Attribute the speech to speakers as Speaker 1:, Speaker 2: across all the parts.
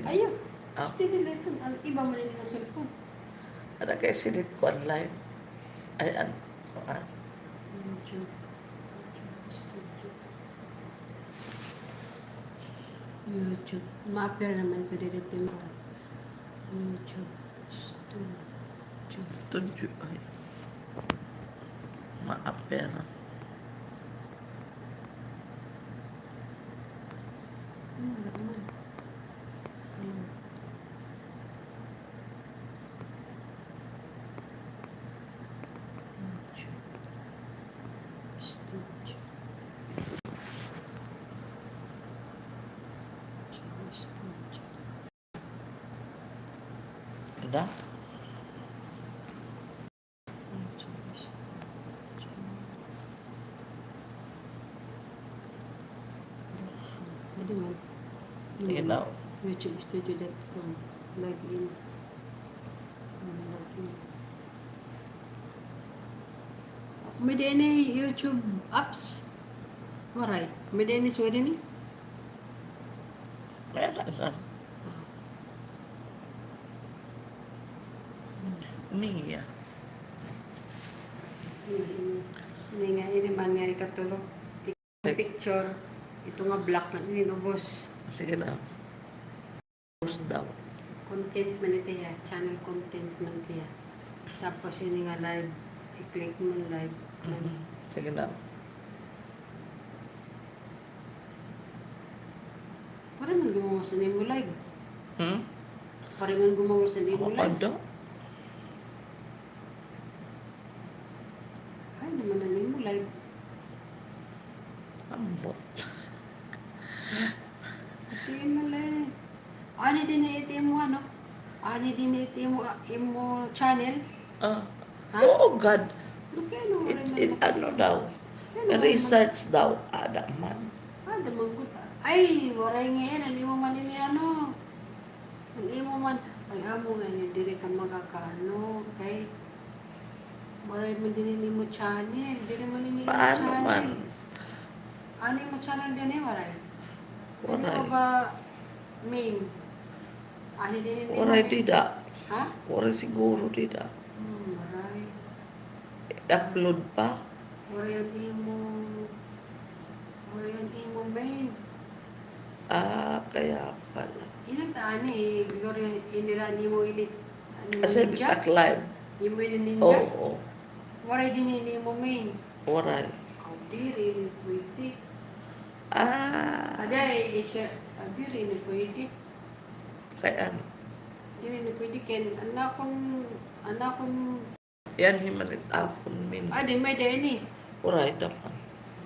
Speaker 1: Ayaw.
Speaker 2: Ah.
Speaker 1: Gusto nila ito. Iba mo rin yung cellphone.
Speaker 2: Ano kaya silit ko online? Ay, ano?
Speaker 1: YouTube. Studio. YouTube. Ma-appear naman ito dito yung YouTube. Studio.
Speaker 2: Studio. Ay. Ma-apera.
Speaker 1: Wala naman. Studio.
Speaker 2: Ada?
Speaker 1: Pwede mo.
Speaker 2: Sige daw.
Speaker 1: YouTubestudio.com. Login. Login. May any YouTube apps? Waray. May any suwede ni?
Speaker 2: Meron ka. Niya.
Speaker 1: Hindi nga, ini man nga ikatulog. Picture. Ito nga black na inubos.
Speaker 2: Sige daw. Post daw.
Speaker 1: Content man ito ya. Channel content man ito ya. Tapos yun nga live. I-click mo live.
Speaker 2: Sige daw.
Speaker 1: Parang man gumawa sa nimo live.
Speaker 2: Hmm?
Speaker 1: Parang man gumawa sa nimo live.
Speaker 2: Ano?
Speaker 1: Ay, naman na nimo live.
Speaker 2: Ambot.
Speaker 1: Ito yun mali. Ani din iti mo ano? Ani din iti mo imo channel?
Speaker 2: Ah.
Speaker 1: Ha?
Speaker 2: Oh God.
Speaker 1: Okay, no.
Speaker 2: Ano daw? Research daw. Ada man.
Speaker 1: Ada manggut. Ay, waray ngayon. Ano mo man ini ano? Ano mo man. Ay, amo nga ni dire ka makakaano. Okay? Waray mo din ini mo channel. Dire mo ini mo
Speaker 2: Paano
Speaker 1: channel.
Speaker 2: man?
Speaker 1: Ano mo channel din eh, waray?
Speaker 2: Waray.
Speaker 1: Ano ba main? Ano din ini mo?
Speaker 2: Waray tidak.
Speaker 1: Ha?
Speaker 2: Waray siguro tidak.
Speaker 1: Waray.
Speaker 2: Upload pa.
Speaker 1: Waray ang imo. Waray ang imo main.
Speaker 2: Ah, kaya pala.
Speaker 1: Ilang taan eh. Gloria, inila ni mo ilit.
Speaker 2: Kasi
Speaker 1: Ninja?
Speaker 2: tak live.
Speaker 1: Yung mo yung ninja?
Speaker 2: Oo.
Speaker 1: Waray din ni mo main.
Speaker 2: Waray.
Speaker 1: Ang diri, pwede.
Speaker 2: Ah.
Speaker 1: Ada eh, siya. Ang diri, pwede.
Speaker 2: Kaya ano?
Speaker 1: Diri, pwede. Ken, anakon,
Speaker 2: Yan himalit apon min.
Speaker 1: di may din eh.
Speaker 2: Waray dapat.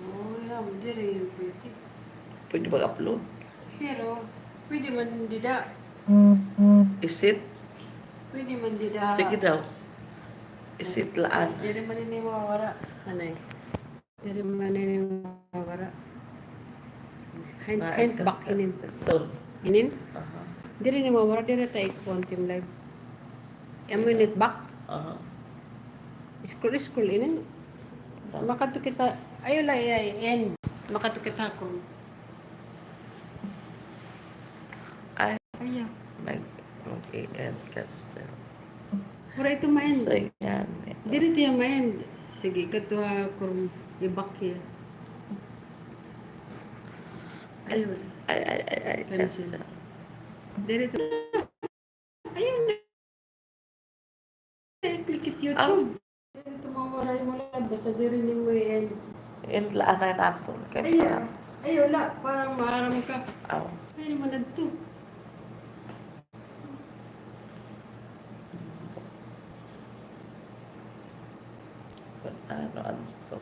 Speaker 1: Oh, yan, diri, pwede.
Speaker 2: Pwede mag-upload.
Speaker 1: Pero, pwede man dida.
Speaker 2: Is it?
Speaker 1: Pwede man dida.
Speaker 2: Sige daw. Is it laan?
Speaker 1: Diri man ini mawawara. Anay. Diri man ini mawawara. Hand back inin.
Speaker 2: Stone.
Speaker 1: Inin?
Speaker 2: Aha.
Speaker 1: Diri ni mawawara. Diri tayo kontim live. Minute back.
Speaker 2: Aha.
Speaker 1: Scroll inin. Makatu kita. Ayo lah ya end. Makatu kita kung.
Speaker 2: Ay.
Speaker 1: Ayaw.
Speaker 2: Mag-i-end cancel.
Speaker 1: Wala ito main.
Speaker 2: So, yan.
Speaker 1: Diri tiya main. Sige, katuha kung ibak ya. Ayaw.
Speaker 2: Ay.
Speaker 1: Cancel. Diri to. Ayaw na. Click it YouTube. Diri to mawaray mo lang. Basta diri ni mo end.
Speaker 2: End laan na natin.
Speaker 1: Ayaw. Ayaw la. Parang maharam ka.
Speaker 2: Aw.
Speaker 1: Ay naman na to.
Speaker 2: Ano anto?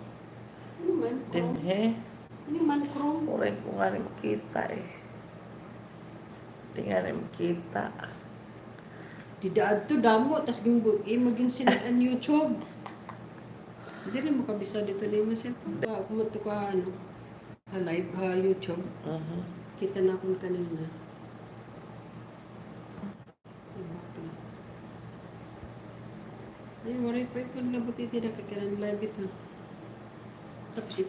Speaker 1: Ano man?
Speaker 2: Dinhe.
Speaker 1: Ano man krong?
Speaker 2: Uray ko nga rin makita eh. Di nga rin makita.
Speaker 1: Didaad to damo. Tas maging sinet ang YouTube. Hindi rin makabisa dito na yung cellphone. Kumunto ka ano. Live YouTube. Kita na akong kanina. Ay, maray pa ipon na buti din nakakaroon live ito. Tapos ito.